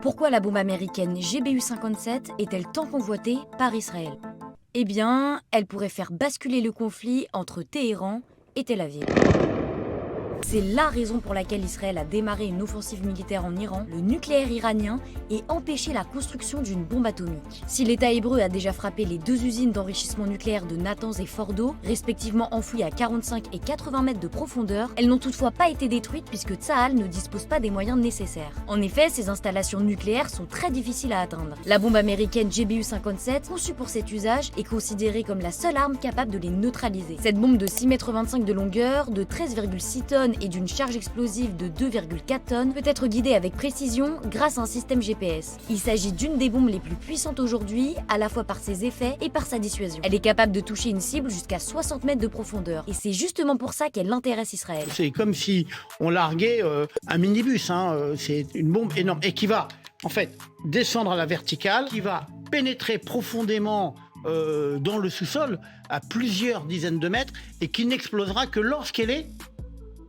Pourquoi la bombe américaine GBU-57 est-elle tant convoitée par Israël? Eh bien, elle pourrait faire basculer le conflit entre Téhéran et Tel Aviv. C'est la raison pour laquelle Israël a démarré une offensive militaire en Iran, le nucléaire iranien, et empêché la construction d'une bombe atomique. Si l'État hébreu a déjà frappé les deux usines d'enrichissement nucléaire de Natanz et Fordo, respectivement enfouies à 45 et 80 mètres de profondeur, elles n'ont toutefois pas été détruites puisque Tsahal ne dispose pas des moyens nécessaires. En effet, ces installations nucléaires sont très difficiles à atteindre. La bombe américaine GBU-57, conçue pour cet usage, est considérée comme la seule arme capable de les neutraliser. Cette bombe de 6,25 m de longueur, de 13,6 tonnes et d'une charge explosive de 2,4 tonnes peut être guidée avec précision grâce à un système GPS. Il s'agit d'une des bombes les plus puissantes aujourd'hui, à la fois par ses effets et par sa dissuasion. Elle est capable de toucher une cible jusqu'à 60 mètres de profondeur, et c'est justement pour ça qu'elle intéresse Israël. C'est comme si on larguait un minibus, c'est une bombe énorme, et qui va en fait descendre à la verticale, qui va pénétrer profondément dans le sous-sol à plusieurs dizaines de mètres, et qui n'explosera que lorsqu'elle est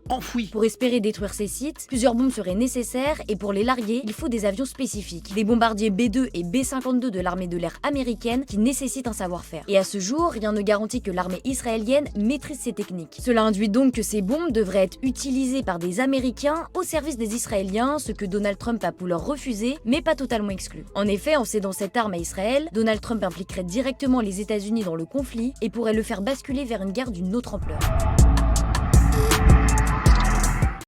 enfouie. Pour espérer détruire ces sites, plusieurs bombes seraient nécessaires et pour les larguer, il faut des avions spécifiques, des bombardiers B-2 et B-52 de l'armée de l'air américaine qui nécessitent un savoir-faire. Et à ce jour, rien ne garantit que l'armée israélienne maîtrise ces techniques. Cela induit donc que ces bombes devraient être utilisées par des Américains au service des Israéliens, ce que Donald Trump a pu leur refuser, mais pas totalement exclu. En effet, en cédant cette arme à Israël, Donald Trump impliquerait directement les États-Unis dans le conflit et pourrait le faire basculer vers une guerre d'une autre ampleur.